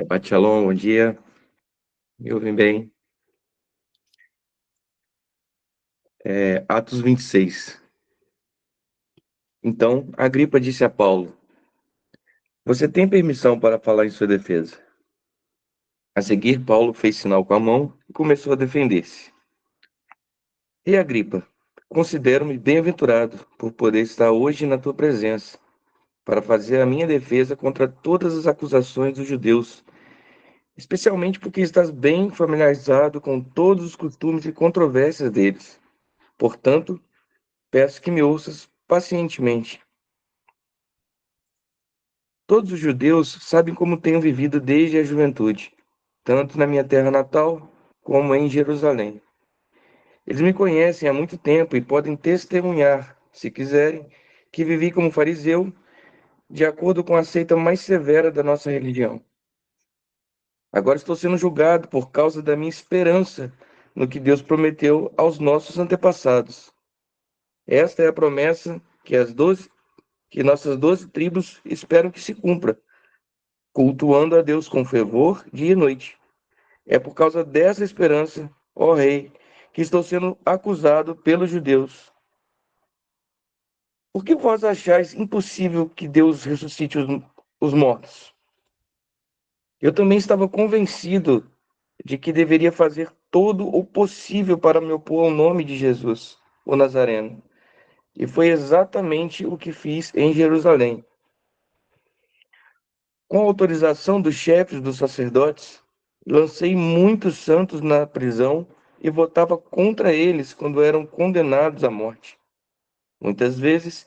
Shabbat Shalom, bom dia. Me ouvem bem? Atos 26. Então, Agripa disse a Paulo: Você tem permissão para falar em sua defesa? A seguir, Paulo fez sinal com a mão e começou a defender-se. E Agripa, considero-me bem-aventurado por poder estar hoje na tua presença, para fazer a minha defesa contra todas as acusações dos judeus, especialmente porque estás bem familiarizado com todos os costumes e controvérsias deles. Portanto, peço que me ouças pacientemente. Todos os judeus sabem como tenho vivido desde a juventude, tanto na minha terra natal como em Jerusalém. Eles me conhecem há muito tempo e podem testemunhar, se quiserem, que vivi como fariseu, de acordo com a seita mais severa da nossa religião. Agora estou sendo julgado por causa da minha esperança no que Deus prometeu aos nossos antepassados. Esta é a promessa que nossas 12 tribos esperam que se cumpra, cultuando a Deus com fervor dia e noite. É por causa dessa esperança, ó rei, que estou sendo acusado pelos judeus. Por que vós achais impossível que Deus ressuscite os mortos? Eu também estava convencido de que deveria fazer todo o possível para me opor ao nome de Jesus, o Nazareno. E foi exatamente o que fiz em Jerusalém. Com a autorização dos chefes dos sacerdotes, lancei muitos santos na prisão e votava contra eles quando eram condenados à morte. Muitas vezes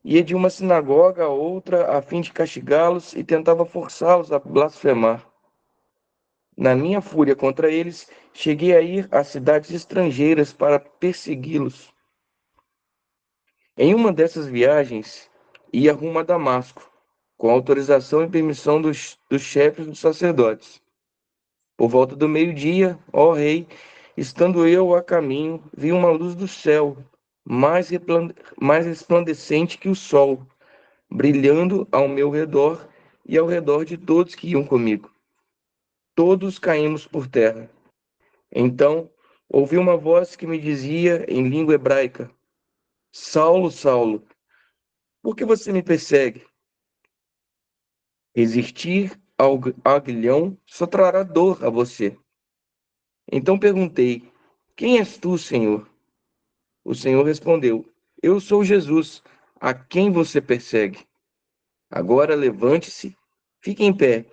ia de uma sinagoga a outra a fim de castigá-los e tentava forçá-los a blasfemar. Na minha fúria contra eles, cheguei a ir a cidades estrangeiras para persegui-los. Em uma dessas viagens, ia rumo a Damasco, com autorização e permissão dos chefes dos sacerdotes. Por volta do meio-dia, ó rei, estando eu a caminho, vi uma luz do céu, mais resplandecente que o sol, brilhando ao meu redor e ao redor de todos que iam comigo. Todos caímos por terra. Então, ouvi uma voz que me dizia em língua hebraica: Saulo, Saulo, por que você me persegue? Resistir ao aguilhão só trará dor a você. Então perguntei: Quem és tu, Senhor? O Senhor respondeu: Eu sou Jesus, a quem você persegue. Agora levante-se, fique em pé.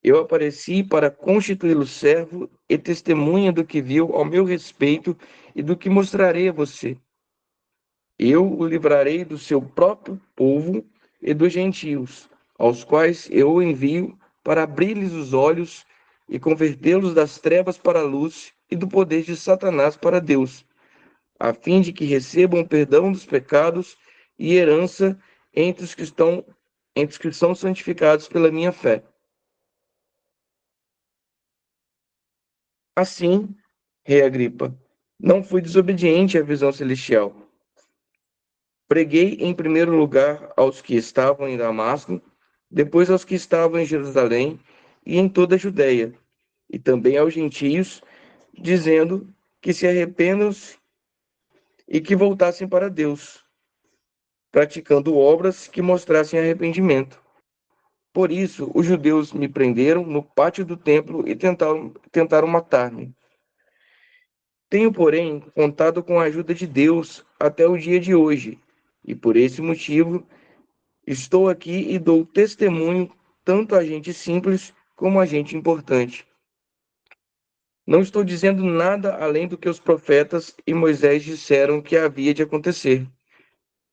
Eu apareci para constituí-lo servo e testemunha do que viu ao meu respeito e do que mostrarei a você. Eu o livrarei do seu próprio povo e dos gentios, aos quais eu o envio para abrir-lhes os olhos e convertê-los das trevas para a luz e do poder de Satanás para Deus, a fim de que recebam perdão dos pecados e herança entre os que são santificados pela minha fé. Assim, rei Agripa, não fui desobediente à visão celestial. Preguei em primeiro lugar aos que estavam em Damasco, depois aos que estavam em Jerusalém e em toda a Judéia, e também aos gentios, dizendo que se arrependam e que voltassem para Deus, praticando obras que mostrassem arrependimento. Por isso, os judeus me prenderam no pátio do templo e tentaram matar-me. Tenho, porém, contado com a ajuda de Deus até o dia de hoje, e por esse motivo estou aqui e dou testemunho tanto a gente simples como a gente importante. Não estou dizendo nada além do que os profetas e Moisés disseram que havia de acontecer,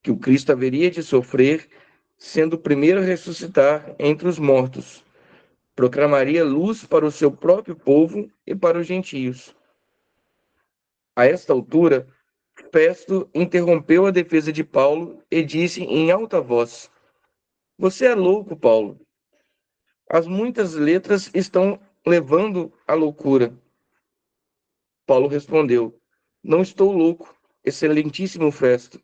que o Cristo haveria de sofrer, sendo o primeiro a ressuscitar entre os mortos. Proclamaria luz para o seu próprio povo e para os gentios. A esta altura, Festo interrompeu a defesa de Paulo e disse em alta voz: Você é louco, Paulo. As muitas letras estão levando à loucura. Paulo respondeu: Não estou louco, excelentíssimo Festo.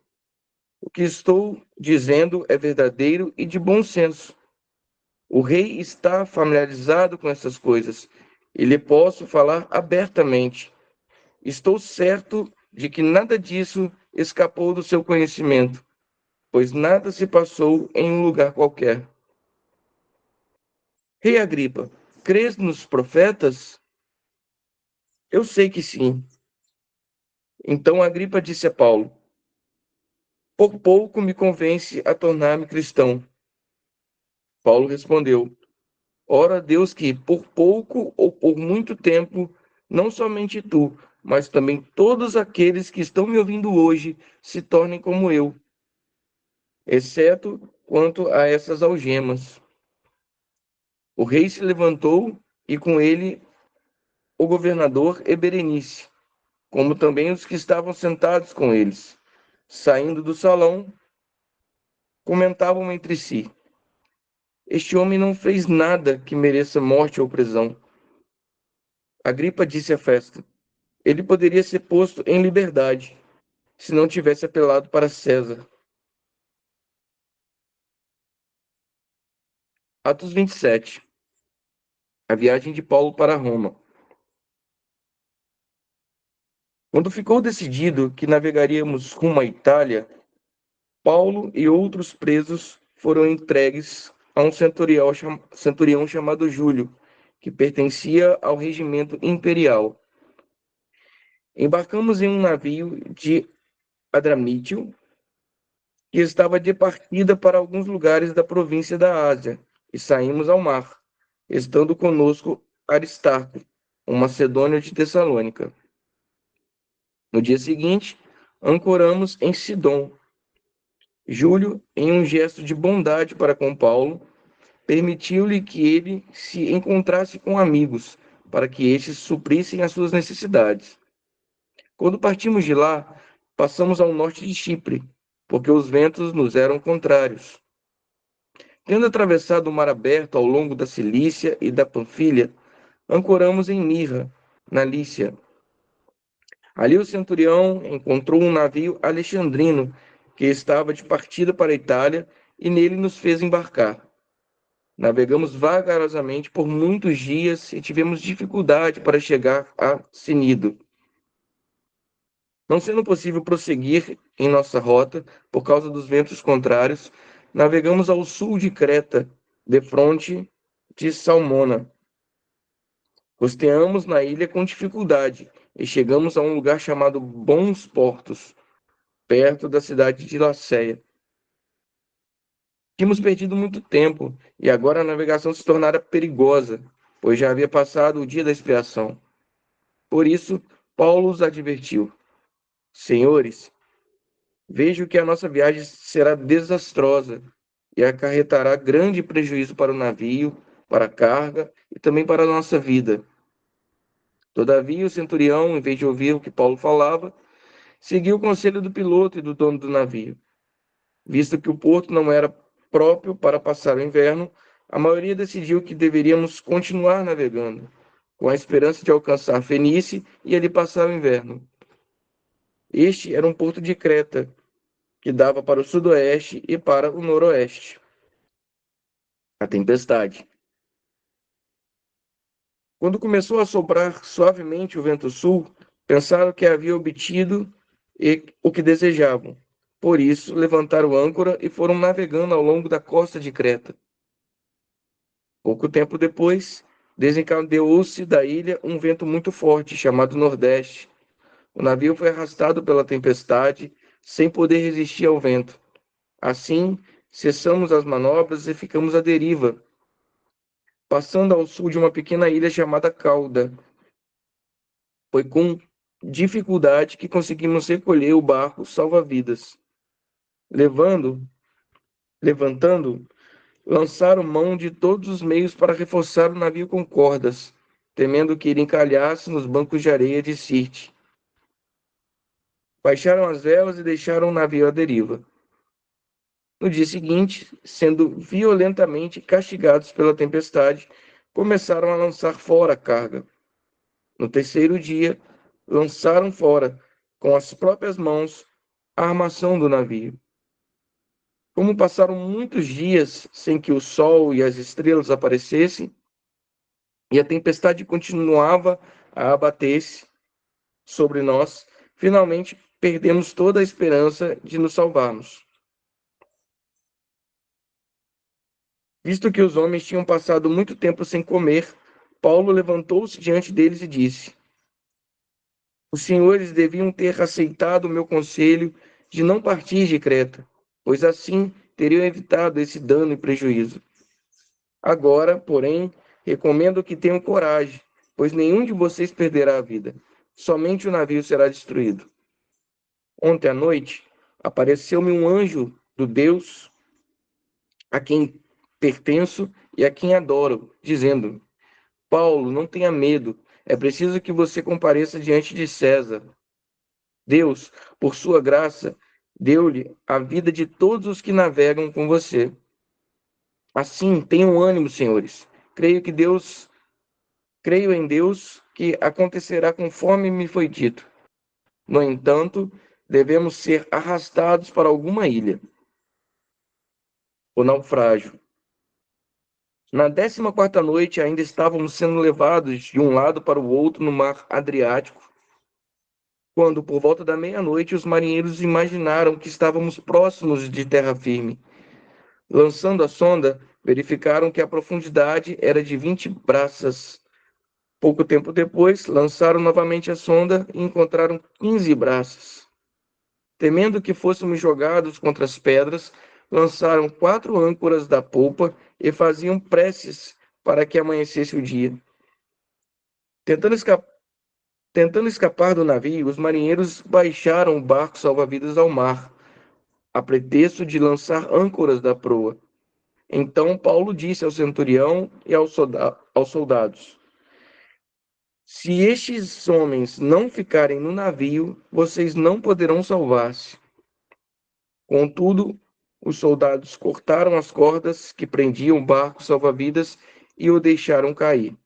O que estou dizendo é verdadeiro e de bom senso. O rei está familiarizado com essas coisas e lhe posso falar abertamente. Estou certo de que nada disso escapou do seu conhecimento, pois nada se passou em um lugar qualquer. Rei Agripa, crês nos profetas? Eu sei que sim. Então Agripa disse a Paulo: por pouco me convence a tornar-me cristão. Paulo respondeu: ora Deus que, por pouco ou por muito tempo, não somente tu, mas também todos aqueles que estão me ouvindo hoje se tornem como eu, exceto quanto a essas algemas. O rei se levantou e com ele o governador e Berenice, como também os que estavam sentados com eles. Saindo do salão, comentavam entre si: este homem não fez nada que mereça morte ou prisão. Agripa disse a Festo: ele poderia ser posto em liberdade, se não tivesse apelado para César. Atos 27. A viagem de Paulo para Roma. Quando ficou decidido que navegaríamos rumo à Itália, Paulo e outros presos foram entregues a um centurião chamado Júlio, que pertencia ao regimento imperial. Embarcamos em um navio de Adramítio, que estava de partida para alguns lugares da província da Ásia, e saímos ao mar, estando conosco Aristarco, um macedônio de Tessalônica. No dia seguinte, ancoramos em Sidom. Júlio, em um gesto de bondade para com Paulo, permitiu-lhe que ele se encontrasse com amigos, para que estes suprissem as suas necessidades. Quando partimos de lá, passamos ao norte de Chipre, porque os ventos nos eram contrários. Tendo atravessado o mar aberto ao longo da Cilícia e da Panfilha, ancoramos em Mirra, na Lícia. Ali o centurião encontrou um navio alexandrino que estava de partida para a Itália e nele nos fez embarcar. Navegamos vagarosamente por muitos dias e tivemos dificuldade para chegar a Cnido. Não sendo possível prosseguir em nossa rota por causa dos ventos contrários, navegamos ao sul de Creta, defronte de Salmona. Costeamos na ilha com dificuldade e chegamos a um lugar chamado Bons Portos, perto da cidade de Lacéia. Tínhamos perdido muito tempo e agora a navegação se tornara perigosa, pois já havia passado o dia da expiação. Por isso, Paulo os advertiu: senhores, vejo que a nossa viagem será desastrosa e acarretará grande prejuízo para o navio, para a carga e também para a nossa vida. Todavia, o centurião, em vez de ouvir o que Paulo falava, seguiu o conselho do piloto e do dono do navio. Visto que o porto não era próprio para passar o inverno, a maioria decidiu que deveríamos continuar navegando, com a esperança de alcançar Fenice e ali passar o inverno. Este era um porto de Creta, que dava para o sudoeste e para o noroeste. A tempestade. Quando começou a soprar suavemente o vento sul, pensaram que havia obtido o que desejavam. Por isso, levantaram âncora e foram navegando ao longo da costa de Creta. Pouco tempo depois, desencadeou-se da ilha um vento muito forte, chamado Nordeste. O navio foi arrastado pela tempestade, sem poder resistir ao vento. Assim, cessamos as manobras e ficamos à deriva, passando ao sul de uma pequena ilha chamada Cauda. Foi com dificuldade que conseguimos recolher o barco salva-vidas. Levantando, lançaram mão de todos os meios para reforçar o navio com cordas, temendo que ele encalhasse nos bancos de areia de Sirte. Baixaram as velas e deixaram o navio à deriva. No dia seguinte, sendo violentamente castigados pela tempestade, começaram a lançar fora a carga. No terceiro dia, lançaram fora, com as próprias mãos, a armação do navio. Como passaram muitos dias sem que o sol e as estrelas aparecessem, e a tempestade continuava a abater-se sobre nós, finalmente perdemos toda a esperança de nos salvarmos. Visto que os homens tinham passado muito tempo sem comer, Paulo levantou-se diante deles e disse: Os senhores deviam ter aceitado o meu conselho de não partir de Creta, pois assim teriam evitado esse dano e prejuízo. Agora, porém, recomendo que tenham coragem, pois nenhum de vocês perderá a vida. Somente o navio será destruído. Ontem à noite, apareceu-me um anjo do Deus a quem pertenço e a quem adoro, dizendo: Paulo, não tenha medo. É preciso que você compareça diante de César. Deus, por sua graça, deu-lhe a vida de todos os que navegam com você. Assim, tenham ânimo, senhores. Creio em Deus que acontecerá conforme me foi dito. No entanto, devemos ser arrastados para alguma ilha. O naufrágio. Na 14ª noite, ainda estávamos sendo levados de um lado para o outro no mar Adriático, quando, por volta da meia-noite, os marinheiros imaginaram que estávamos próximos de terra firme. Lançando a sonda, verificaram que a profundidade era de 20 braças. Pouco tempo depois, lançaram novamente a sonda e encontraram 15 braças. Temendo que fôssemos jogados contra as pedras, lançaram 4 âncoras da polpa e faziam preces para que amanhecesse o dia. Tentando, esca Tentando escapar do navio, os marinheiros baixaram o barco salva-vidas ao mar, a pretexto de lançar âncoras da proa. Então Paulo disse ao centurião e aos soldados: Se estes homens não ficarem no navio, vocês não poderão salvar-se. Contudo, os soldados cortaram as cordas que prendiam o barco salva-vidas e o deixaram cair.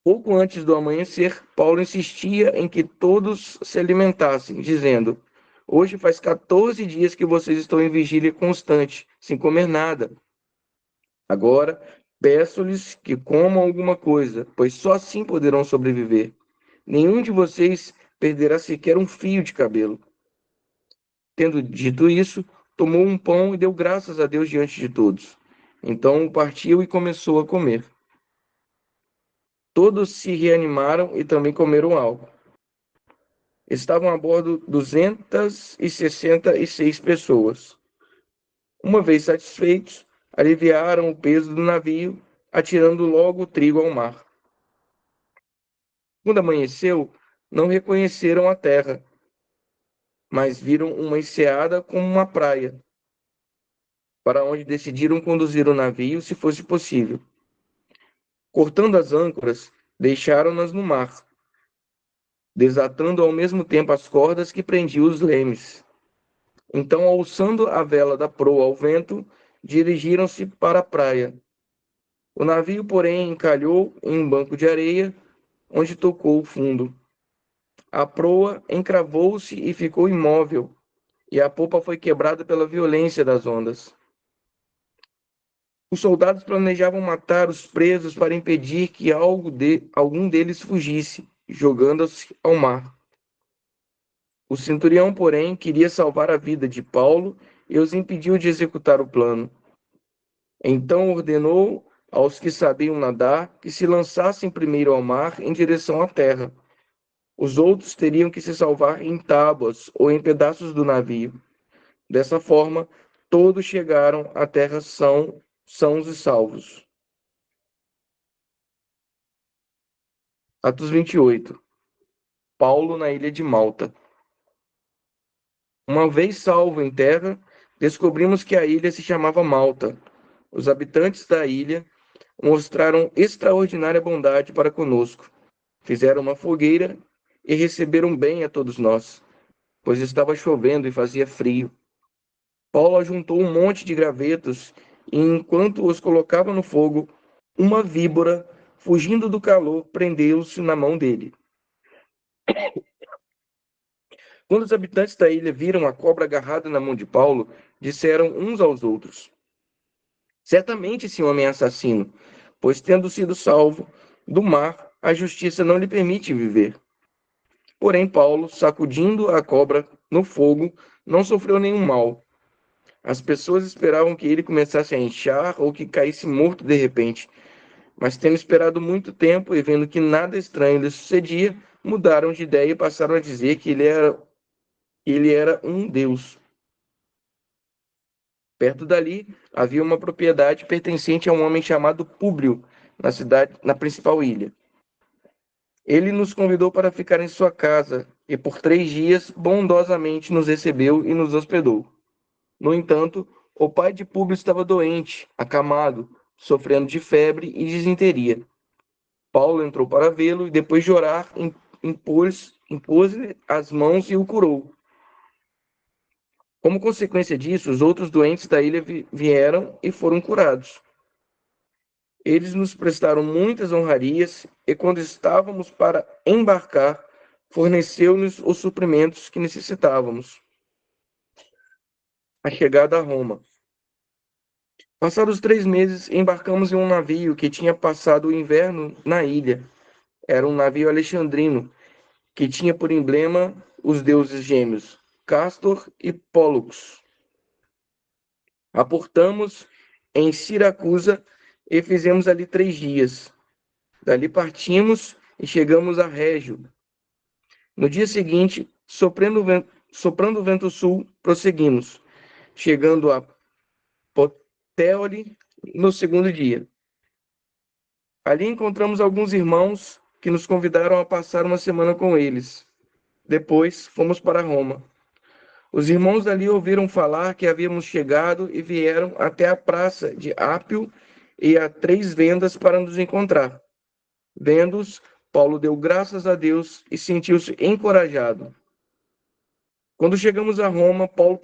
Pouco antes do amanhecer, Paulo insistia em que todos se alimentassem, dizendo: Hoje faz 14 dias que vocês estão em vigília constante, sem comer nada. Agora, peço-lhes que comam alguma coisa, pois só assim poderão sobreviver. Nenhum de vocês perderá sequer um fio de cabelo. Tendo dito isso, tomou um pão e deu graças a Deus diante de todos. Então partiu e começou a comer. Todos se reanimaram e também comeram algo. Estavam a bordo 266 pessoas. Uma vez satisfeitos, aliviaram o peso do navio, atirando logo o trigo ao mar. Quando amanheceu, não reconheceram a terra, mas viram uma enseada como uma praia, para onde decidiram conduzir o navio se fosse possível. Cortando as âncoras, deixaram-nas no mar, desatando ao mesmo tempo as cordas que prendiam os lemes. Então, alçando a vela da proa ao vento, dirigiram-se para a praia. O navio, porém, encalhou em um banco de areia, onde tocou o fundo. A proa encravou-se e ficou imóvel, e a popa foi quebrada pela violência das ondas. Os soldados planejavam matar os presos para impedir que algum deles fugisse, jogando-se ao mar. O centurião, porém, queria salvar a vida de Paulo e os impediu de executar o plano. Então ordenou aos que sabiam nadar que se lançassem primeiro ao mar em direção à terra. Os outros teriam que se salvar em tábuas ou em pedaços do navio. Dessa forma, todos chegaram à terra sãos e salvos. Atos 28. Paulo na ilha de Malta. Uma vez salvo em terra, descobrimos que a ilha se chamava Malta. Os habitantes da ilha mostraram extraordinária bondade para conosco. Fizeram uma fogueira e receberam bem a todos nós, pois estava chovendo e fazia frio. Paulo ajuntou um monte de gravetos e, enquanto os colocava no fogo, uma víbora, fugindo do calor, prendeu-se na mão dele. Quando os habitantes da ilha viram a cobra agarrada na mão de Paulo, disseram uns aos outros: certamente esse homem é assassino, pois tendo sido salvo do mar, a justiça não lhe permite viver. Porém, Paulo, sacudindo a cobra no fogo, não sofreu nenhum mal. As pessoas esperavam que ele começasse a inchar ou que caísse morto de repente, mas tendo esperado muito tempo e vendo que nada estranho lhe sucedia, mudaram de ideia e passaram a dizer que ele era um deus. Perto dali havia uma propriedade pertencente a um homem chamado Públio, na principal ilha. Ele nos convidou para ficar em sua casa e por 3 dias bondosamente nos recebeu e nos hospedou. No entanto, o pai de Públio estava doente, acamado, sofrendo de febre e disenteria. Paulo entrou para vê-lo e, depois de orar, impôs-lhe as mãos e o curou. Como consequência disso, os outros doentes da ilha vieram e foram curados. Eles nos prestaram muitas honrarias e, quando estávamos para embarcar, forneceu-nos os suprimentos que necessitávamos. A chegada a Roma. Passados 3 meses, embarcamos em um navio que tinha passado o inverno na ilha. Era um navio alexandrino, que tinha por emblema os deuses gêmeos, Castor e Pólux. Aportamos em Siracusa e fizemos ali 3 dias. Dali partimos e chegamos a Régio. No dia seguinte, soprando o vento sul, prosseguimos, chegando a Puteoli no segundo dia. Ali encontramos alguns irmãos que nos convidaram a passar uma semana com eles. Depois fomos para Roma. Os irmãos dali ouviram falar que havíamos chegado e vieram até a praça de Ápio e a 3 vendas para nos encontrar. Vendo-os, Paulo deu graças a Deus e sentiu-se encorajado. Quando chegamos a Roma, Paulo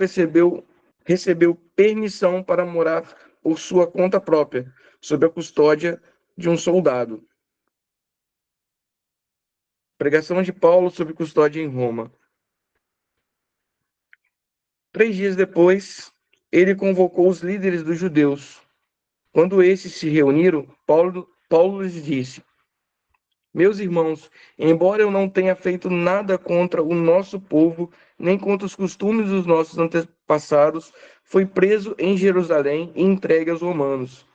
recebeu permissão para morar por sua conta própria, sob a custódia de um soldado. Pregação de Paulo sob custódia em Roma. 3 dias depois, ele convocou os líderes dos judeus. Quando esses se reuniram, Paulo lhes disse: meus irmãos, embora eu não tenha feito nada contra o nosso povo, nem contra os costumes dos nossos antepassados, fui preso em Jerusalém e entregue aos romanos.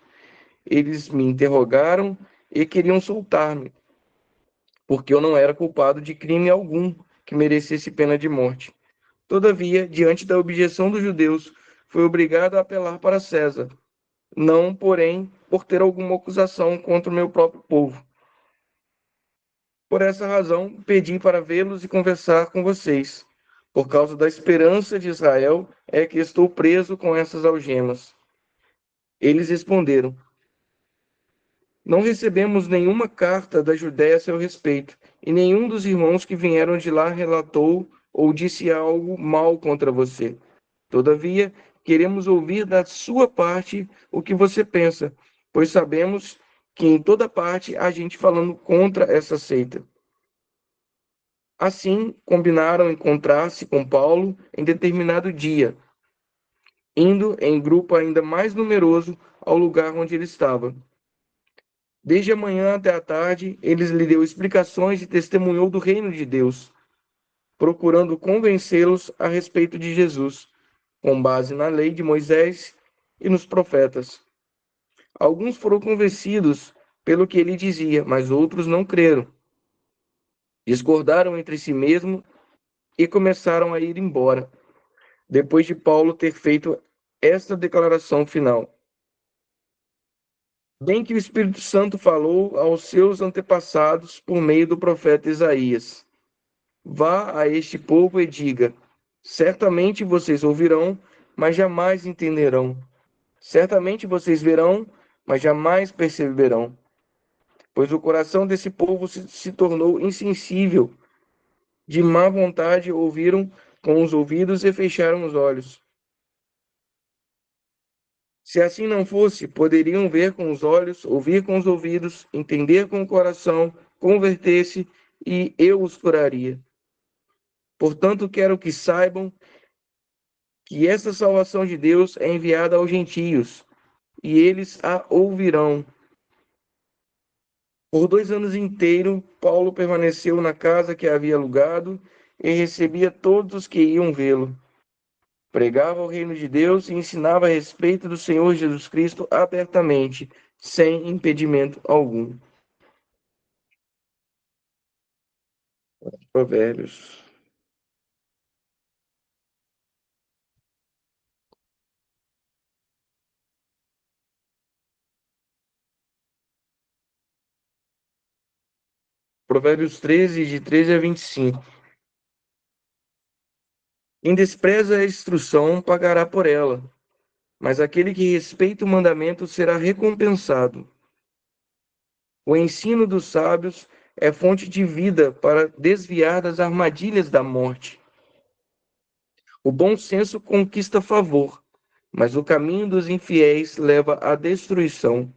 Eles me interrogaram e queriam soltar-me, porque eu não era culpado de crime algum que merecesse pena de morte. Todavia, diante da objeção dos judeus, fui obrigado a apelar para César, não, porém, por ter alguma acusação contra o meu próprio povo. Por essa razão, pedi para vê-los e conversar com vocês. Por causa da esperança de Israel, é que estou preso com essas algemas. Eles responderam: não recebemos nenhuma carta da Judéia a seu respeito, e nenhum dos irmãos que vieram de lá relatou ou disse algo mal contra você. Todavia, queremos ouvir da sua parte o que você pensa, pois sabemos que em toda parte há gente falando contra essa seita. Assim, combinaram encontrar-se com Paulo em determinado dia, indo em grupo ainda mais numeroso ao lugar onde ele estava. Desde a manhã até a tarde, eles lhe deu explicações e testemunhou do reino de Deus, procurando convencê-los a respeito de Jesus, com base na lei de Moisés e nos profetas. Alguns foram convencidos pelo que ele dizia, mas outros não creram. Discordaram entre si mesmos e começaram a ir embora, depois de Paulo ter feito esta declaração final: bem que o Espírito Santo falou aos seus antepassados por meio do profeta Isaías: vá a este povo e diga: certamente vocês ouvirão, mas jamais entenderão. Certamente vocês verão, mas jamais perceberão. Pois o coração desse povo se tornou insensível. De má vontade ouviram com os ouvidos e fecharam os olhos. Se assim não fosse, poderiam ver com os olhos, ouvir com os ouvidos, entender com o coração, converter-se, e eu os curaria. Portanto, quero que saibam que essa salvação de Deus é enviada aos gentios, e eles a ouvirão. Por 2 anos inteiros, Paulo permaneceu na casa que havia alugado e recebia todos os que iam vê-lo. Pregava o reino de Deus e ensinava a respeito do Senhor Jesus Cristo abertamente, sem impedimento algum. Provérbios. Provérbios 13, de 13 a 25. Quem despreza a instrução pagará por ela, mas aquele que respeita o mandamento será recompensado. O ensino dos sábios é fonte de vida para desviar das armadilhas da morte. O bom senso conquista favor, mas o caminho dos infiéis leva à destruição.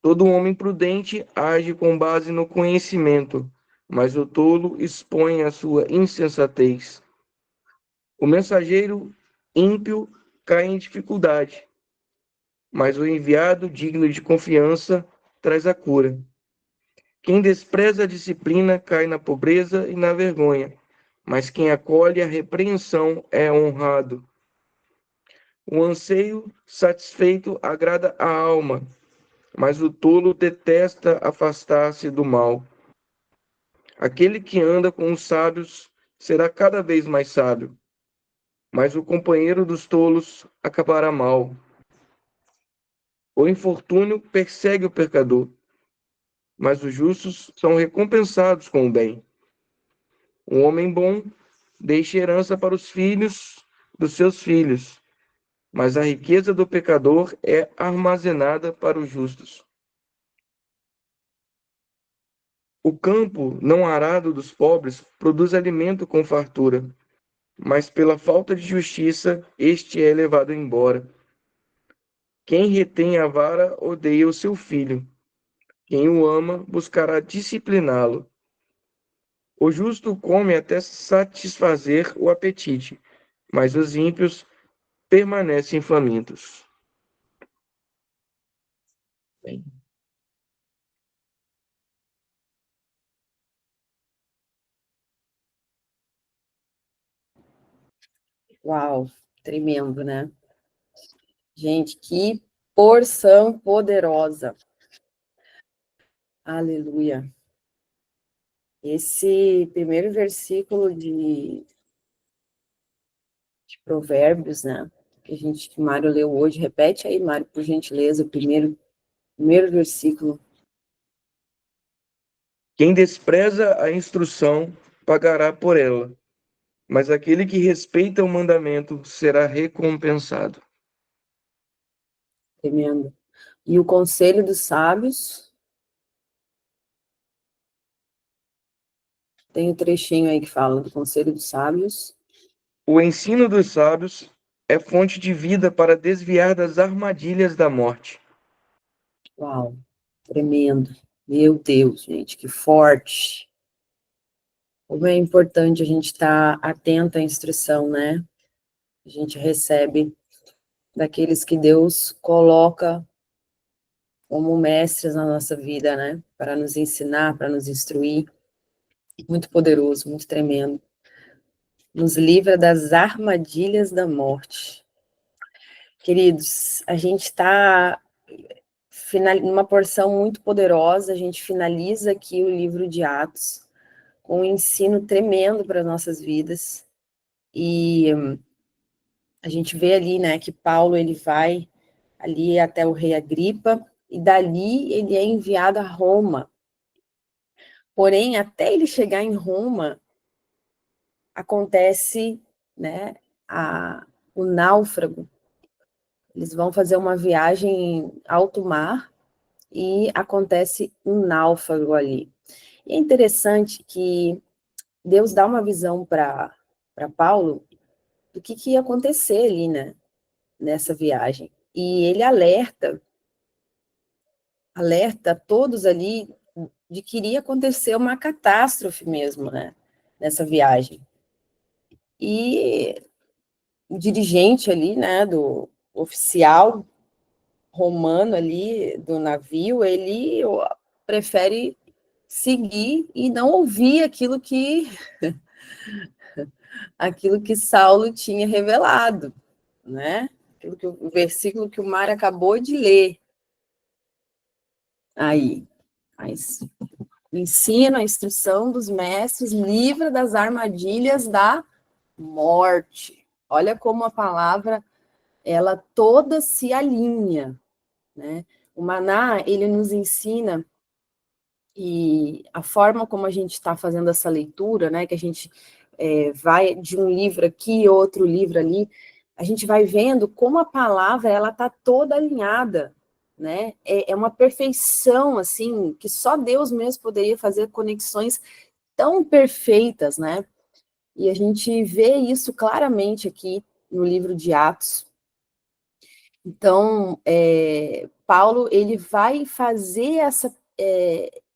Todo homem prudente age com base no conhecimento, mas o tolo expõe a sua insensatez. O mensageiro ímpio cai em dificuldade, mas o enviado digno de confiança traz a cura. Quem despreza a disciplina cai na pobreza e na vergonha, mas quem acolhe a repreensão é honrado. O anseio satisfeito agrada a alma, mas o tolo detesta afastar-se do mal. Aquele que anda com os sábios será cada vez mais sábio, mas o companheiro dos tolos acabará mal. O infortúnio persegue o pecador, mas os justos são recompensados com o bem. Um homem bom deixa herança para os filhos dos seus filhos, mas a riqueza do pecador é armazenada para os justos. O campo não arado dos pobres produz alimento com fartura, mas pela falta de justiça este é levado embora. Quem retém a vara odeia o seu filho. Quem o ama buscará discipliná-lo. O justo come até satisfazer o apetite, mas os ímpios permanecem famintos. Bem, Uau, tremendo, né? Gente, que porção poderosa. Aleluia. Esse primeiro versículo de Provérbios, né? Que Mário leu hoje. Repete aí, Mário, por gentileza, o primeiro versículo. quem despreza a instrução pagará por ela, mas aquele que respeita o mandamento será recompensado. Tremendo. E o conselho dos sábios. Tem um trechinho aí que fala do conselho dos sábios. O ensino dos sábios é fonte de vida para desviar das armadilhas da morte. Uau, tremendo. Meu Deus, gente, que forte. Como é importante a gente estar atento à instrução, né? A gente recebe daqueles que Deus coloca como mestres na nossa vida, né? Para nos ensinar, para nos instruir. Muito poderoso, muito tremendo. Nos livra das armadilhas da morte. Queridos, a gente está numa porção muito poderosa, a gente finaliza aqui o livro de Atos, com um ensino tremendo para as nossas vidas. E a gente vê ali, né, que Paulo, ele vai ali até o rei Agripa, e dali ele é enviado a Roma. Porém, até ele chegar em Roma, acontece, né, o náufrago. Eles vão fazer uma viagem em alto mar e acontece um náufrago ali. E é interessante que Deus dá uma visão para Paulo do que ia acontecer ali, né, nessa viagem. E ele alerta todos ali de que iria acontecer uma catástrofe mesmo, né, nessa viagem. E dirigente ali, né, do oficial romano ali do navio, ele prefere seguir e não ouvir aquilo que Saulo tinha revelado, né? O versículo que o Mar acabou de ler. Aí, o ensino, a instrução dos mestres livra das armadilhas da morte. Olha como a palavra, ela toda se alinha, né? O Maná, ele nos ensina, e a forma como a gente está fazendo essa leitura, né, que a gente vai de um livro aqui, outro livro ali, a gente vai vendo como a palavra, ela está toda alinhada, né? É uma perfeição, assim, que só Deus mesmo poderia fazer conexões tão perfeitas, né? E a gente vê isso claramente aqui no livro de Atos. Então, Paulo, ele vai fazer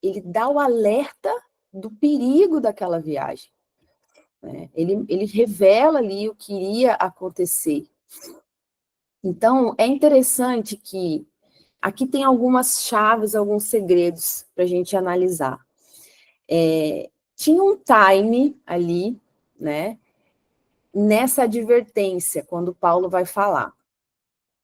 ele dá o alerta do perigo daquela viagem, né? Ele revela ali o que iria acontecer. Então, é interessante que aqui tem algumas chaves, alguns segredos para a gente analisar. Tinha um time ali, né, nessa advertência, quando Paulo vai falar.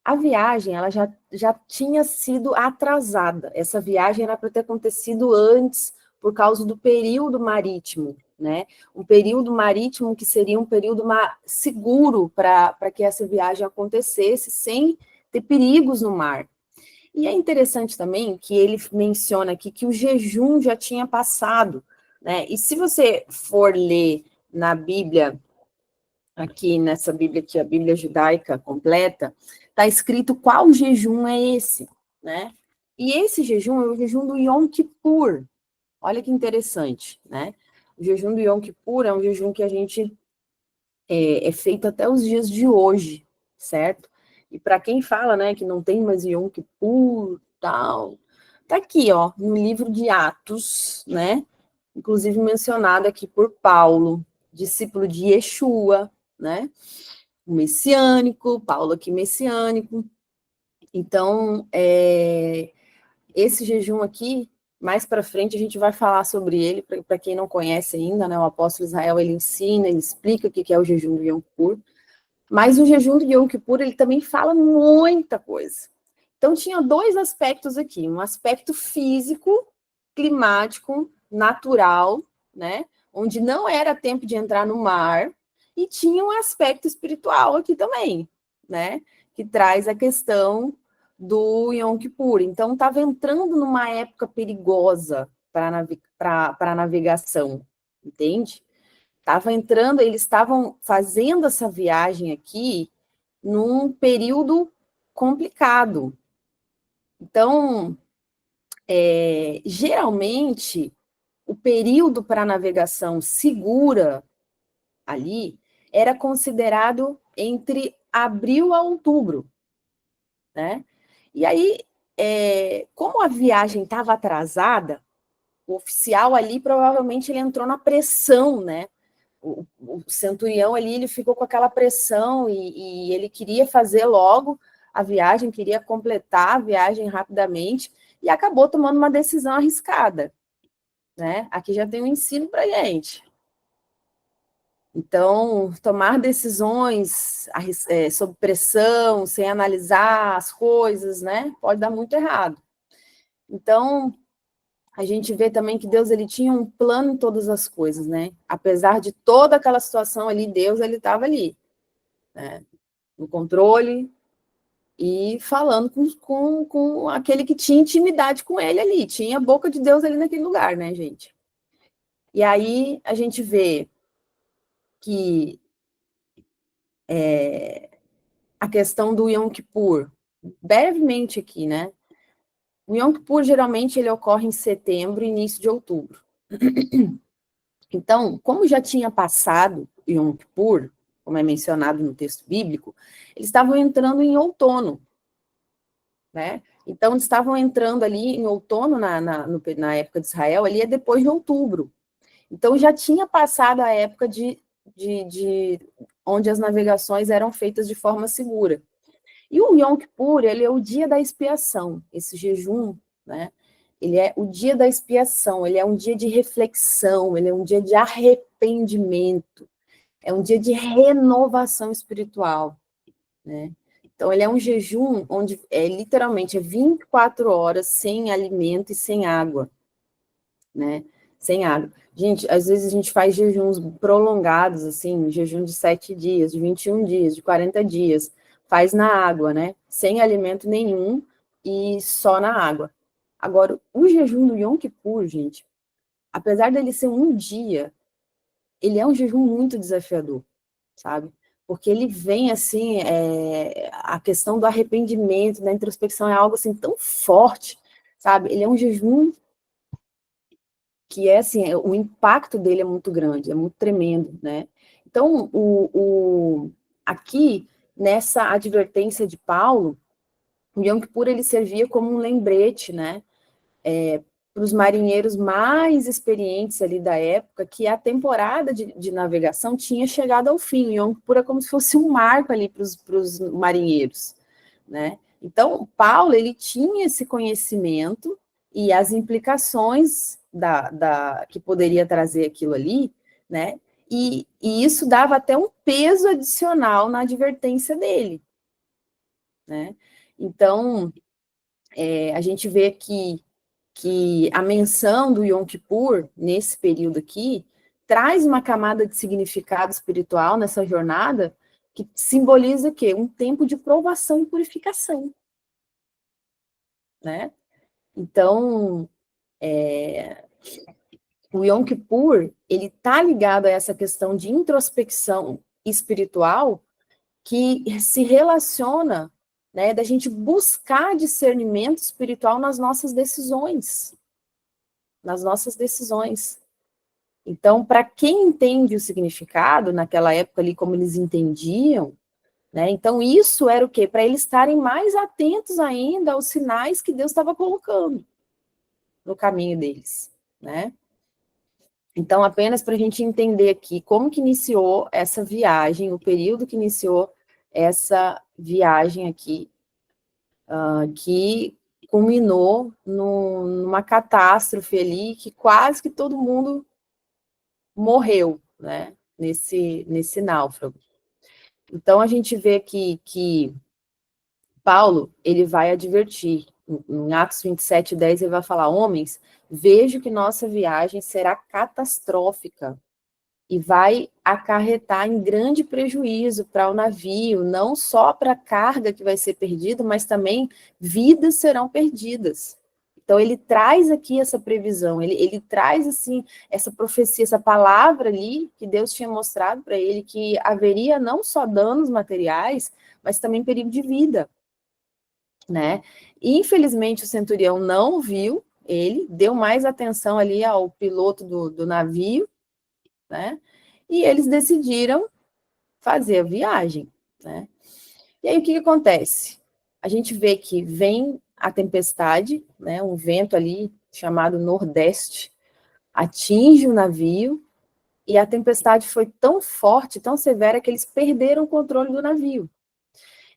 A viagem, ela já tinha sido atrasada. Essa viagem era para ter acontecido antes, por causa do período marítimo, né? Um período marítimo que seria um período seguro para que essa viagem acontecesse, sem ter perigos no mar. E é interessante também que ele menciona aqui que o jejum já tinha passado, né? E se você for ler na Bíblia, aqui nessa Bíblia aqui, a Bíblia judaica completa, está escrito qual jejum é esse, né? E esse jejum é o jejum do Yom Kippur. Olha que interessante, né? O jejum do Yom Kippur é um jejum que a gente é feito até os dias de hoje, certo? E para quem fala, né, que não tem mais Yom Kippur, tal, tá aqui, ó, no livro de Atos, né? Inclusive mencionado aqui por Paulo, discípulo de Yeshua, né? Messiânico, Paulo aqui messiânico. Então, esse jejum aqui, mais para frente a gente vai falar sobre ele, para quem não conhece ainda, né? O apóstolo Israel, ele ensina, ele explica o que é o jejum do Yom Kippur, mas o jejum do Yom Kippur, ele também fala muita coisa. Então, tinha dois aspectos aqui, um aspecto físico, climático, natural, né? Onde não era tempo de entrar no mar, e tinha um aspecto espiritual aqui também, né? Que traz a questão do Yom Kippur. Então, estava entrando numa época perigosa para a navegação, entende? Estava entrando, eles estavam fazendo essa viagem aqui num período complicado. Então, geralmente, o período para navegação segura ali era considerado entre abril a outubro, né? E aí, como a viagem estava atrasada, o oficial ali provavelmente ele entrou na pressão, né? O centurião ali, ele ficou com aquela pressão e ele queria fazer logo a viagem, queria completar a viagem rapidamente e acabou tomando uma decisão arriscada, né? Aqui já tem um ensino para gente. Então, tomar decisões sob pressão, sem analisar as coisas, né? Pode dar muito errado. Então, a gente vê também que Deus, ele tinha um plano em todas as coisas, né? Apesar de toda aquela situação ali, Deus, ele estava ali, né? No controle e falando com aquele que tinha intimidade com ele ali, tinha a boca de Deus ali naquele lugar, né, gente? E aí a gente vê que a questão do Yom Kippur, brevemente aqui, né? O Yom Kippur, geralmente, ele ocorre em setembro, início de outubro. Então, como já tinha passado Yom Kippur, como é mencionado no texto bíblico, eles estavam entrando em outono, né? Então, eles estavam entrando ali em outono, na época de Israel, ali é depois de outubro. Então, já tinha passado a época de onde as navegações eram feitas de forma segura. E o Yom Kippur, ele é o dia da expiação, esse jejum, né? Ele é o dia da expiação, ele é um dia de reflexão, ele é um dia de arrependimento, é um dia de renovação espiritual, né? Então, ele é um jejum onde literalmente 24 horas sem alimento e sem água, né? Sem água. Gente, às vezes a gente faz jejuns prolongados, assim, jejum de 7 dias, de 21 dias, de 40 dias, faz na água, né? Sem alimento nenhum e só na água. Agora, o jejum do Yom Kippur, gente, apesar dele ser um dia, ele é um jejum muito desafiador, sabe? Porque ele vem, assim, a questão do arrependimento, da introspecção é algo, assim, tão forte, sabe? Ele é um jejum que é assim, o impacto dele é muito grande, é muito tremendo, né? Então, aqui, nessa advertência de Paulo, o Yom Kippur, ele servia como um lembrete, né? Para os marinheiros mais experientes ali da época, que a temporada de navegação tinha chegado ao fim. O Yom Kippur é como se fosse um marco ali para os marinheiros, né? Então, Paulo, ele tinha esse conhecimento e as implicações que poderia trazer aquilo ali, né? E isso dava até um peso adicional na advertência dele, né? Então, a gente vê que a menção do Yom Kippur, nesse período aqui, traz uma camada de significado espiritual nessa jornada que simboliza o quê? Um tempo de provação e purificação, né? Então, o Yom Kippur, ele está ligado a essa questão de introspecção espiritual que se relaciona, né, da gente buscar discernimento espiritual nas nossas decisões, Então, para quem entende o significado, naquela época ali, como eles entendiam, né, então isso era o quê? Para eles estarem mais atentos ainda aos sinais que Deus estava colocando no caminho deles, né? Então, apenas para a gente entender aqui como que iniciou essa viagem, o período que iniciou essa viagem aqui, que culminou numa catástrofe ali, que quase que todo mundo morreu, né, nesse náufrago. Então, a gente vê que Paulo, ele vai advertir, em Atos 27:10, ele vai falar: homens, vejo que nossa viagem será catastrófica e vai acarretar em grande prejuízo para o navio, não só para a carga que vai ser perdida, mas também vidas serão perdidas. Então, ele traz aqui essa previsão, ele traz, assim, essa profecia, essa palavra ali, que Deus tinha mostrado para ele, que haveria não só danos materiais, mas também perigo de vida, né? Infelizmente, o centurião não viu ele, deu mais atenção ali ao piloto do navio, né? E eles decidiram fazer a viagem, né? E aí, o que acontece? A gente vê que vem a tempestade, né? Um vento ali chamado Nordeste atinge o navio e a tempestade foi tão forte, tão severa, que eles perderam o controle do navio.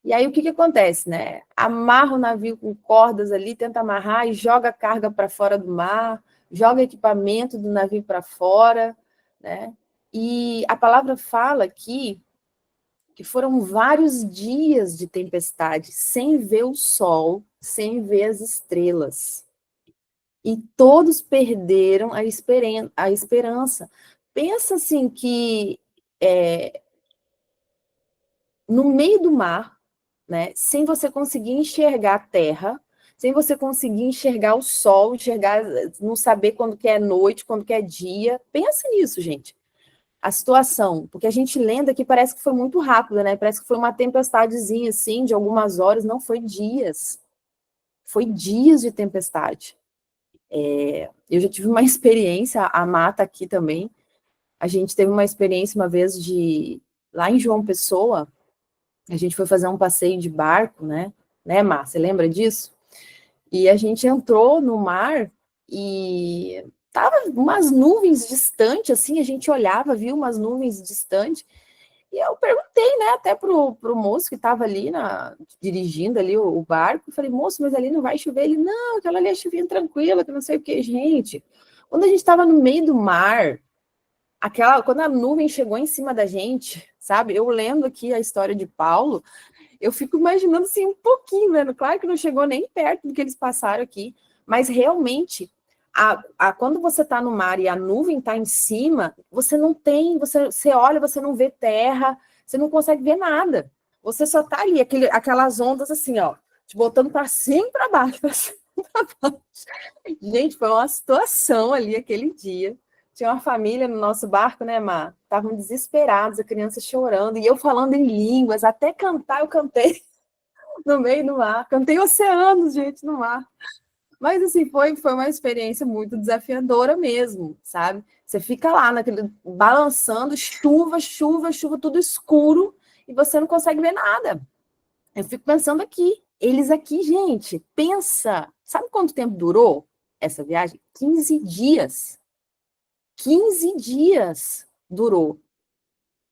E aí, o que acontece, né? Amarra o navio com cordas ali, tenta amarrar e joga a carga para fora do mar, joga equipamento do navio para fora, né? E a palavra fala aqui que foram vários dias de tempestade, sem ver o sol, sem ver as estrelas. E todos perderam a esperança. Pensa assim que no meio do mar, né, sem você conseguir enxergar a terra, sem você conseguir enxergar o sol, não saber quando que é noite, quando que é dia. Pensa nisso, gente. A situação, porque a gente lendo aqui parece que foi muito rápido, né? Parece que foi uma tempestadezinha, assim, de algumas horas, não, foi dias. Foi dias de tempestade. Eu já tive uma experiência, a Mata aqui também, a gente teve uma experiência uma vez lá em João Pessoa, a gente foi fazer um passeio de barco, né, Má? Você lembra disso? E a gente entrou no mar e tava umas nuvens distantes, assim, a gente olhava, viu umas nuvens distantes, e eu perguntei, né, até pro moço que estava ali dirigindo ali o barco, falei, moço, mas ali não vai chover? Ele, não, aquela ali é chuvinha tranquila, que não sei o que, gente. Quando a gente estava no meio do mar, quando a nuvem chegou em cima da gente, sabe? Eu lendo aqui a história de Paulo, eu fico imaginando assim um pouquinho, né? Claro que não chegou nem perto do que eles passaram aqui, mas realmente, quando você está no mar e a nuvem está em cima, você não tem, você olha, você não vê terra, você não consegue ver nada. Você só está ali, aquelas ondas assim, ó, te botando para cima e para baixo, para cima e para baixo. Gente, foi uma situação ali aquele dia. Tinha uma família no nosso barco, né, Mar? Estavam desesperados, a criança chorando, e eu falando em línguas, até cantar eu cantei no meio do mar. Cantei oceanos, gente, no mar. Mas, assim, foi uma experiência muito desafiadora mesmo, sabe? Você fica lá, balançando, chuva, chuva, chuva, tudo escuro, e você não consegue ver nada. Eu fico pensando aqui, eles aqui, gente, pensa, sabe quanto tempo durou essa viagem? 15 dias. 15 dias durou.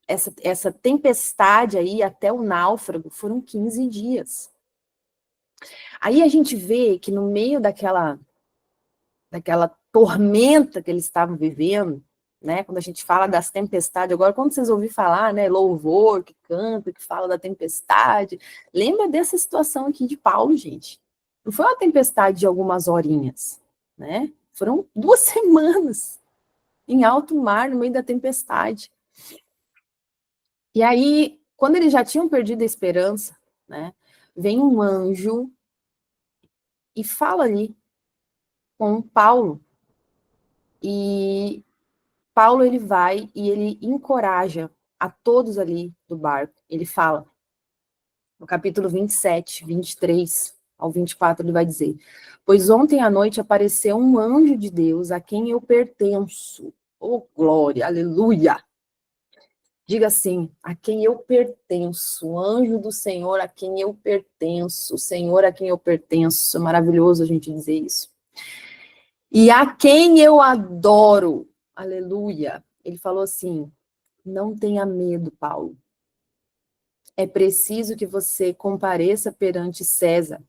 Essa tempestade aí até o náufrago foram 15 dias. Aí a gente vê que no meio daquela tormenta que eles estavam vivendo, né? Quando a gente fala das tempestades, agora quando vocês ouvirem falar, né, louvor, que canta, que fala da tempestade, lembra dessa situação aqui de Paulo, gente. Não foi uma tempestade de algumas horinhas, né? Foram 2 semanas em alto mar, no meio da tempestade. E aí, quando eles já tinham perdido a esperança, né, vem um anjo e fala ali com Paulo. E Paulo, ele vai e ele encoraja a todos ali do barco. Ele fala, no capítulo 27, 23 ao 24, ele vai dizer: pois ontem à noite apareceu um anjo de Deus a quem eu pertenço. Oh, glória, aleluia! Diga assim, a quem eu pertenço, anjo do Senhor a quem eu pertenço, Senhor a quem eu pertenço. É maravilhoso a gente dizer isso. E a quem eu adoro, aleluia. Ele falou assim, não tenha medo, Paulo. É preciso que você compareça perante César.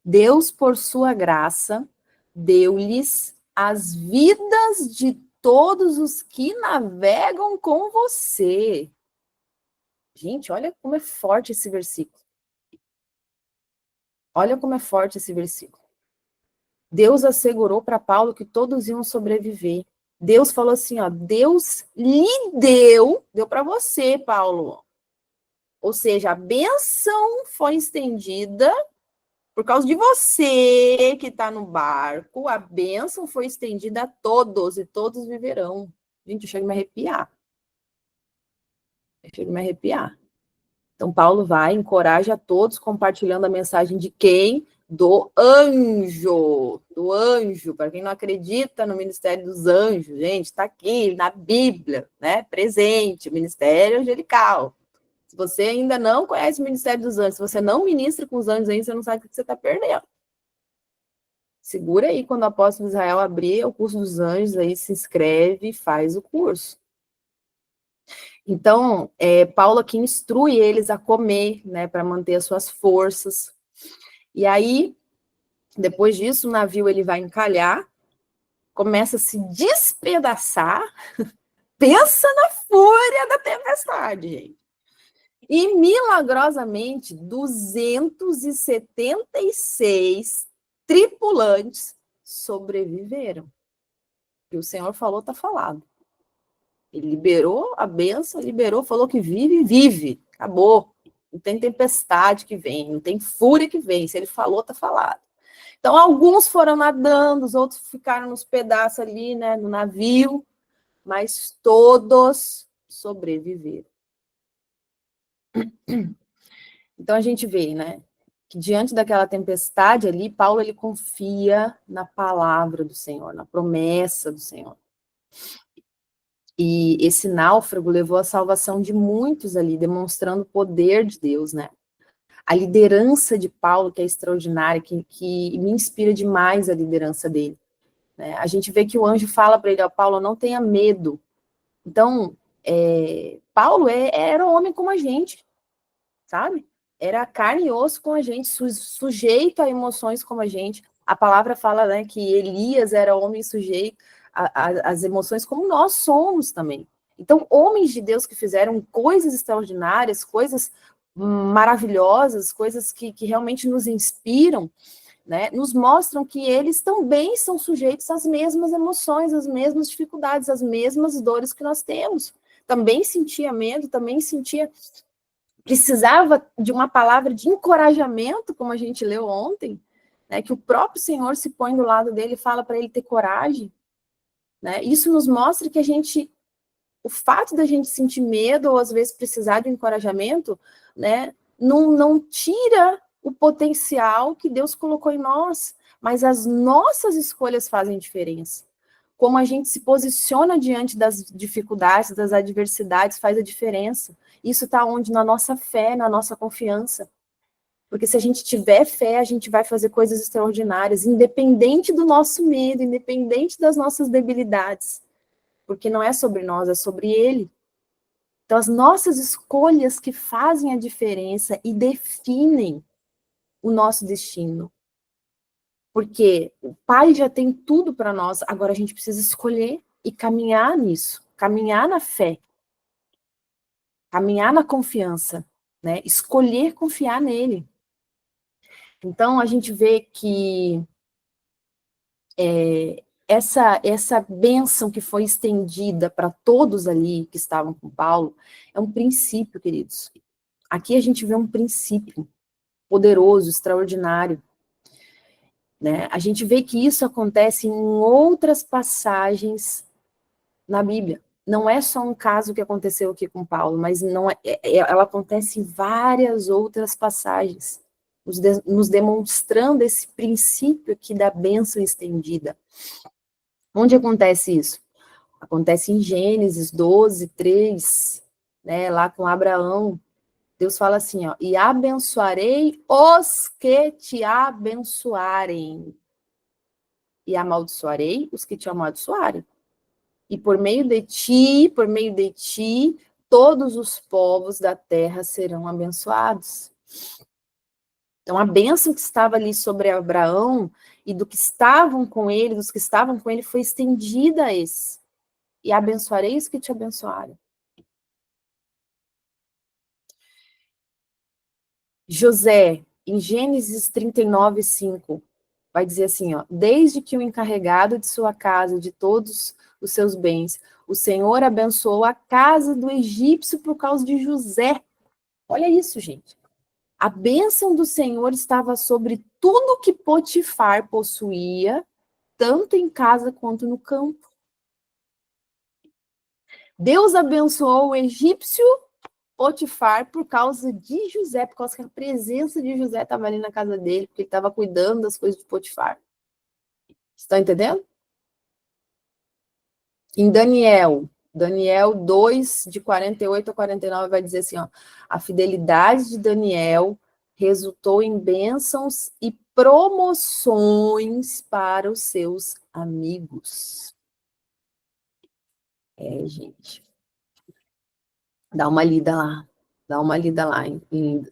Deus, por sua graça, deu-lhes as vidas de todos os que navegam com você. Gente, olha como é forte esse versículo. Olha como é forte esse versículo. Deus assegurou para Paulo que todos iam sobreviver. Deus falou assim, ó, Deus lhe deu para você, Paulo. Ou seja, a bênção foi estendida por causa de você que está no barco. A bênção foi estendida a todos e todos viverão. Gente, eu chego a me arrepiar. Então, Paulo vai, encoraja a todos, compartilhando a mensagem de quem? Do anjo. Para quem não acredita no ministério dos anjos, gente, está aqui na Bíblia, né? Presente, ministério angelical. Se você ainda não conhece o ministério dos anjos, se você não ministra com os anjos ainda, você não sabe o que você está perdendo. Segura aí quando o apóstolo Israel abrir o curso dos anjos, aí se inscreve e faz o curso. Então, Paulo aqui instrui eles a comer, né, para manter as suas forças. E aí, depois disso, o navio ele vai encalhar, começa a se despedaçar. Pensa na fúria da tempestade, gente. E, milagrosamente, 276 tripulantes sobreviveram. E o Senhor falou, está falado. Ele liberou a bênção, falou que vive. Acabou. Não tem tempestade que vem, não tem fúria que vem. Se ele falou, está falado. Então, alguns foram nadando, os outros ficaram nos pedaços ali, né, no navio, mas todos sobreviveram. Então, a gente vê, né, que diante daquela tempestade ali, Paulo, ele confia na palavra do Senhor, na promessa do Senhor. E esse náufrago levou à salvação de muitos ali, demonstrando o poder de Deus, né? A liderança de Paulo, que é extraordinária, que me inspira demais a liderança dele. né? A gente vê que o anjo fala para ele, ó, Paulo, não tenha medo. Então, Paulo era um homem como a gente, sabe? Era carne e osso com a gente, sujeito a emoções como a gente. A palavra fala, né, que Elias era homem sujeito às emoções como nós somos também. Então, homens de Deus que fizeram coisas extraordinárias, coisas maravilhosas, coisas que realmente nos inspiram, né, nos mostram que eles também são sujeitos às mesmas emoções, às mesmas dificuldades, às mesmas dores que nós temos. Também sentia medo, também precisava de uma palavra de encorajamento, como a gente leu ontem, né, que o próprio Senhor se põe do lado dele e fala para ele ter coragem, né? Isso nos mostra que o fato da gente sentir medo ou às vezes precisar de encorajamento, né, não tira o potencial que Deus colocou em nós, mas as nossas escolhas fazem diferença. Como a gente se posiciona diante das dificuldades, das adversidades, faz a diferença. Isso está onde? Na nossa fé, na nossa confiança. Porque se a gente tiver fé, a gente vai fazer coisas extraordinárias, independente do nosso medo, independente das nossas debilidades. Porque não é sobre nós, é sobre Ele. Então, as nossas escolhas que fazem a diferença e definem o nosso destino. Porque o Pai já tem tudo para nós, agora a gente precisa escolher e caminhar nisso, caminhar na fé, caminhar na confiança, né? Escolher confiar nele. Então, a gente vê que essa bênção que foi estendida para todos ali que estavam com Paulo é um princípio, queridos. Aqui a gente vê um princípio poderoso, extraordinário, né? A gente vê que isso acontece em outras passagens na Bíblia. Não é só um caso que aconteceu aqui com Paulo, mas não ela acontece em várias outras passagens, nos demonstrando esse princípio aqui da bênção estendida. Onde acontece isso? Acontece em Gênesis 12, 3, né, lá com Abraão. Deus fala assim, ó, e abençoarei os que te abençoarem, e amaldiçoarei os que te amaldiçoarem. E por meio de ti, todos os povos da terra serão abençoados. Então, a bênção que estava ali sobre Abraão e do que estavam com ele, dos que estavam com ele, foi estendida a esse. E abençoarei os que te abençoarem. José, em Gênesis 39, 5, vai dizer assim, ó, desde que o encarregado de sua casa, de todos os seus bens, o Senhor abençoou a casa do egípcio por causa de José. Olha isso, gente. A bênção do Senhor estava sobre tudo que Potifar possuía, tanto em casa quanto no campo. Deus abençoou o egípcio Potifar por causa de José, por causa que a presença de José estava ali na casa dele, porque ele estava cuidando das coisas de Potifar. Estão entendendo? Em Daniel 2, de 48 a 49, vai dizer assim, ó, a fidelidade de Daniel resultou em bênçãos e promoções para os seus amigos. Gente. Dá uma lida lá em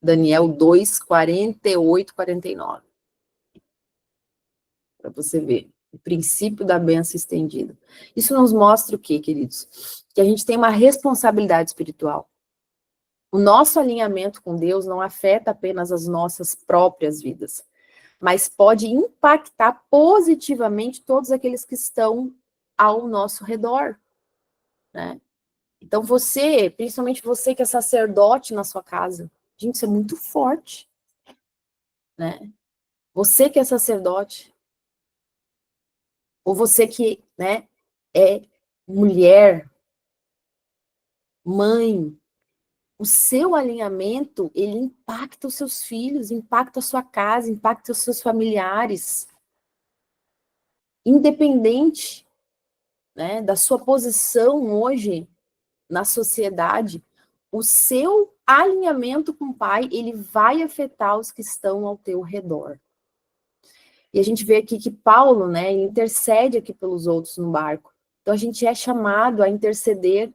Daniel 2, 48, 49. Para você ver. O princípio da bênção estendida. Isso nos mostra o quê, queridos? Que a gente tem uma responsabilidade espiritual. O nosso alinhamento com Deus não afeta apenas as nossas próprias vidas, mas pode impactar positivamente todos aqueles que estão ao nosso redor, né? Então você, principalmente você que é sacerdote na sua casa, gente, isso é muito forte, né? Você que é sacerdote, ou você que, né, é mulher, mãe, o seu alinhamento, ele impacta os seus filhos, impacta a sua casa, impacta os seus familiares. Independente, né, da sua posição hoje na sociedade, o seu alinhamento com o Pai, ele vai afetar os que estão ao teu redor. E a gente vê aqui que Paulo, né, ele intercede aqui pelos outros no barco. Então a gente é chamado a interceder,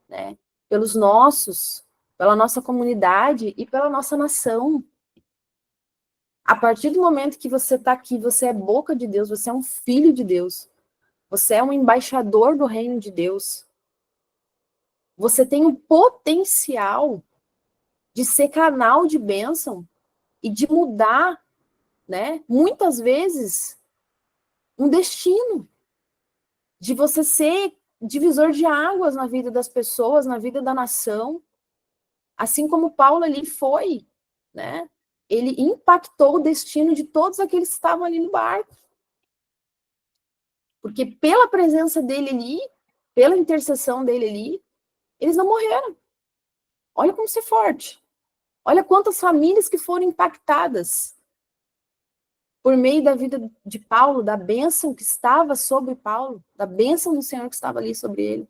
né, pelos nossos, pela nossa comunidade e pela nossa nação. A partir do momento que você está aqui, você é boca de Deus, você é um filho de Deus, você é um embaixador do reino de Deus. Você tem o potencial de ser canal de bênção e de mudar, né, muitas vezes, um destino, de você ser divisor de águas na vida das pessoas, na vida da nação, assim como Paulo ali foi, né? Ele impactou o destino de todos aqueles que estavam ali no barco. Porque pela presença dele ali, pela intercessão dele ali, eles não morreram. Olha como ser forte. Olha quantas famílias que foram impactadas por meio da vida de Paulo, da bênção que estava sobre Paulo, da bênção do Senhor que estava ali sobre ele.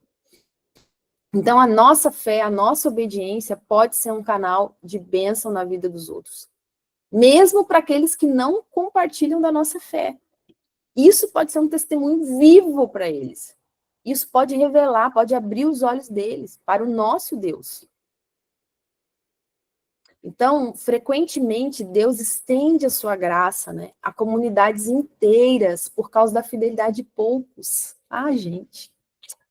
Então, a nossa fé, a nossa obediência pode ser um canal de bênção na vida dos outros. Mesmo para aqueles que não compartilham da nossa fé. Isso pode ser um testemunho vivo para eles. Isso pode revelar, pode abrir os olhos deles para o nosso Deus. Então, frequentemente, Deus estende a sua graça, né, a comunidades inteiras por causa da fidelidade de poucos. Ah, gente,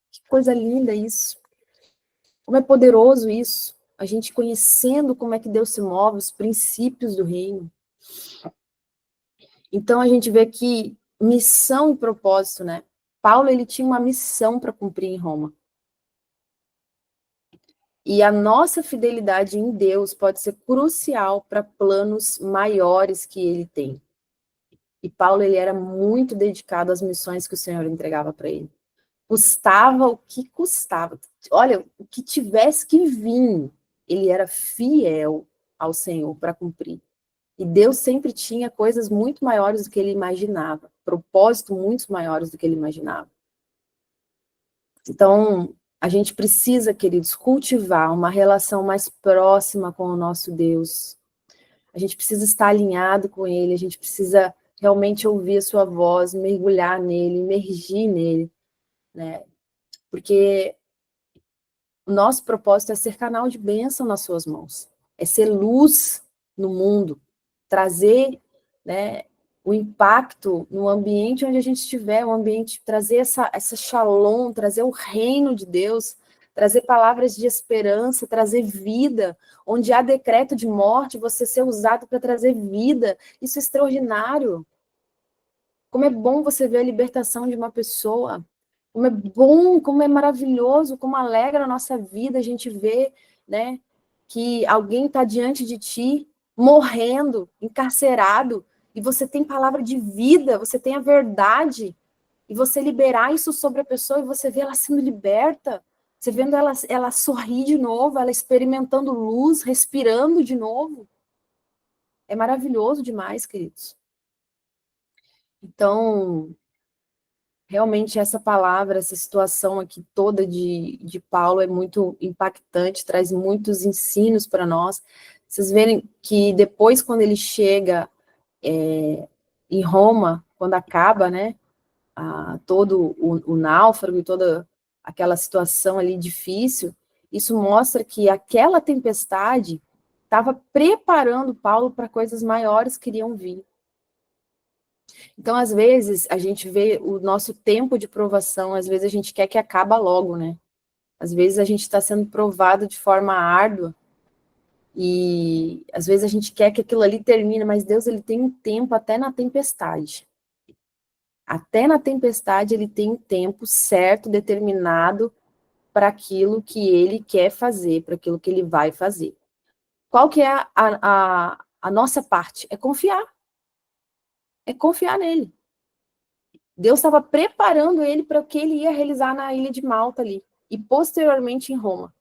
que coisa linda isso. Como é poderoso isso. A gente conhecendo como é que Deus se move, os princípios do reino. Então, a gente vê que missão e propósito, né? Paulo, ele tinha uma missão para cumprir em Roma. E a nossa fidelidade em Deus pode ser crucial para planos maiores que ele tem. E Paulo, ele era muito dedicado às missões que o Senhor entregava para ele. Custava o que custava. Olha, o que tivesse que vir, ele era fiel ao Senhor para cumprir. E Deus sempre tinha coisas muito maiores do que ele imaginava, propósitos muito maiores do que ele imaginava. Então, a gente precisa, queridos, cultivar uma relação mais próxima com o nosso Deus. A gente precisa estar alinhado com Ele, a gente precisa realmente ouvir a sua voz, mergulhar nele, imergir nele, né? Porque o nosso propósito é ser canal de bênção nas suas mãos, é ser luz no mundo, trazer, né, o impacto no ambiente onde a gente estiver, o ambiente, trazer essa shalom, trazer o reino de Deus, trazer palavras de esperança, trazer vida, onde há decreto de morte, você ser usado para trazer vida, isso é extraordinário. Como é bom você ver a libertação de uma pessoa, como é bom, como é maravilhoso, como alegra a nossa vida a gente ver, né, que alguém está diante de ti, morrendo, encarcerado, e você tem palavra de vida, você tem a verdade, e você liberar isso sobre a pessoa e você vê ela sendo liberta, você vendo ela sorrir de novo, ela experimentando luz, respirando de novo. É maravilhoso demais, queridos. Então, realmente essa palavra, essa situação aqui toda de Paulo é muito impactante, traz muitos ensinos para nós. Vocês verem que depois, quando ele chega em Roma, quando acaba, né, todo o náufrago e toda aquela situação ali difícil, isso mostra que aquela tempestade estava preparando Paulo para coisas maiores que iriam vir. Então, às vezes, a gente vê o nosso tempo de provação, às vezes a gente quer que acabe logo, né? Às vezes a gente está sendo provado de forma árdua e às vezes a gente quer que aquilo ali termine, mas Deus, ele tem um tempo até na tempestade. Até na tempestade ele tem um tempo certo, determinado para aquilo que ele quer fazer, para aquilo que ele vai fazer. Qual que é a nossa parte? É confiar. É confiar nele. Deus estava preparando ele para o que ele ia realizar na ilha de Malta ali, e posteriormente em Roma.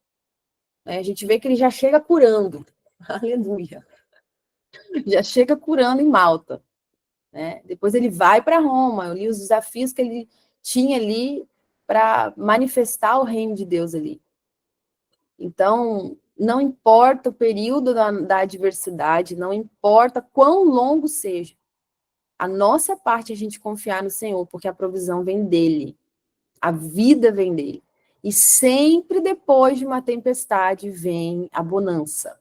A gente vê que ele já chega curando, aleluia, já chega curando em Malta. Né? Depois ele vai para Roma, eu li os desafios que ele tinha ali para manifestar o reino de Deus ali. Então, não importa o período da adversidade, não importa quão longo seja, A nossa parte é a gente confiar no Senhor, porque a provisão vem dele. A vida vem dele. E sempre depois de uma tempestade vem a bonança.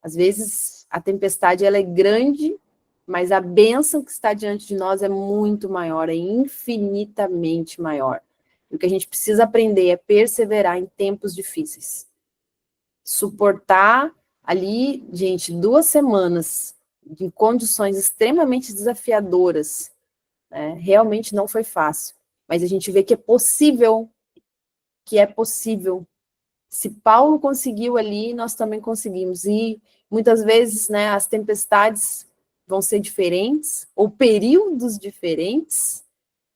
Às vezes a tempestade ela é grande, mas a bênção que está diante de nós é muito maior, é infinitamente maior. E o que a gente precisa aprender é perseverar em tempos difíceis. Suportar ali, gente, 2 semanas em condições extremamente desafiadoras, né? Realmente não foi fácil. Mas a gente vê que é possível, Se Paulo conseguiu ali, nós também conseguimos. E muitas vezes, né, as tempestades vão ser diferentes, ou períodos diferentes,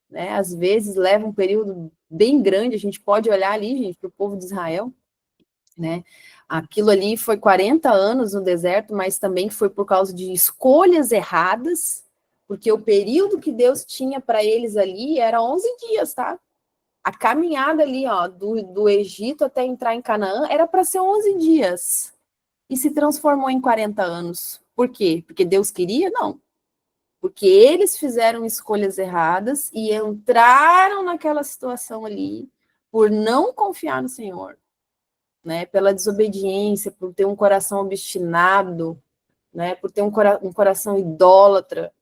né? Às vezes leva um período bem grande, a gente pode olhar ali, gente, para o povo de Israel, né? Aquilo ali foi 40 anos no deserto, mas também foi por causa de escolhas erradas, porque o período que Deus tinha para eles ali era 11 dias, tá? A caminhada ali, ó, do Egito até entrar em Canaã era para ser 11 dias. E se transformou em 40 anos. Por quê? Porque Deus queria? Não. Porque eles fizeram escolhas erradas e entraram naquela situação ali por não confiar no Senhor, né? Pela desobediência, por ter um coração obstinado, né? Por ter um coração idólatra.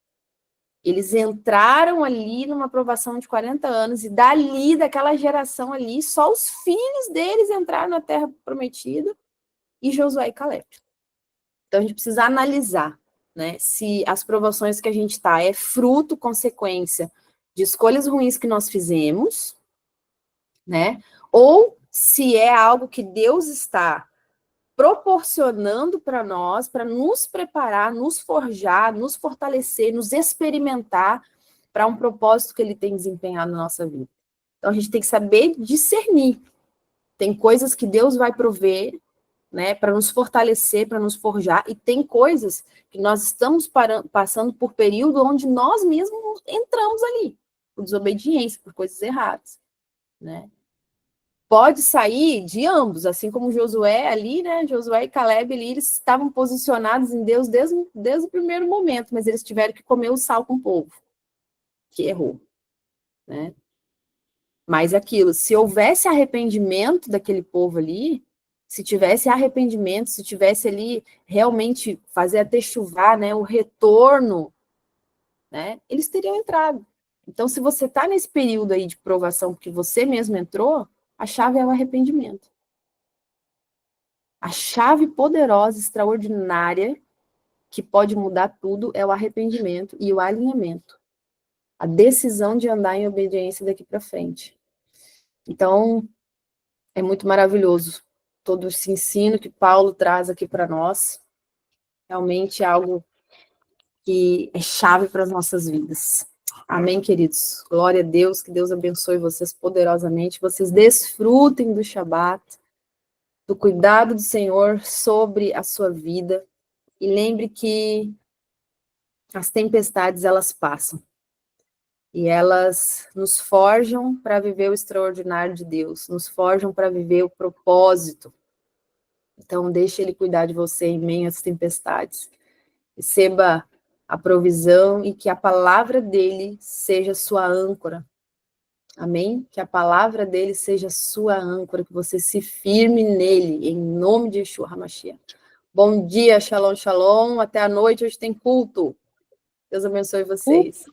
Eles entraram ali numa provação de 40 anos, e dali, daquela geração ali, só os filhos deles entraram na Terra Prometida, e Josué e Caleb. Então, a gente precisa analisar, né, se as provações que a gente está é fruto, consequência de escolhas ruins que nós fizemos, né, ou se é algo que Deus está proporcionando para nós, para nos preparar, nos forjar, nos fortalecer, nos experimentar para um propósito que ele tem desempenhado na nossa vida. Então, a gente tem que saber discernir. Tem coisas que Deus vai prover, né, para nos fortalecer, para nos forjar, e tem coisas que nós estamos passando por período onde nós mesmos entramos ali, por desobediência, por coisas erradas, né? Pode sair de ambos, assim como Josué ali, né? Josué e Caleb ali, eles estavam posicionados em Deus desde o primeiro momento, mas eles tiveram que comer o sal com o povo, que errou, né? Mas aquilo, se houvesse arrependimento daquele povo ali, se tivesse arrependimento, se tivesse ali realmente fazer até chuvar, né? O retorno, né? Eles teriam entrado. Então, se você está nesse período aí de provação porque você mesmo entrou, a chave é o arrependimento. A chave poderosa, extraordinária, que pode mudar tudo, é o arrependimento e o alinhamento. A decisão de andar em obediência daqui para frente. Então, é muito maravilhoso todo esse ensino que Paulo traz aqui para nós. Realmente é algo que é chave para as nossas vidas. Amém, queridos? Glória a Deus, que Deus abençoe vocês poderosamente. Vocês desfrutem do Shabat, do cuidado do Senhor sobre a sua vida. E lembre que as tempestades, elas passam. E elas nos forjam para viver o extraordinário de Deus, nos forjam para viver o propósito. Então, deixe Ele cuidar de você em meio às tempestades. Receba a provisão e que a palavra dEle seja sua âncora. Amém? Que a palavra dEle seja sua âncora, que você se firme nele, em nome de Yeshua HaMashiach. Bom dia, shalom, shalom. Até a noite, hoje tem culto. Deus abençoe vocês.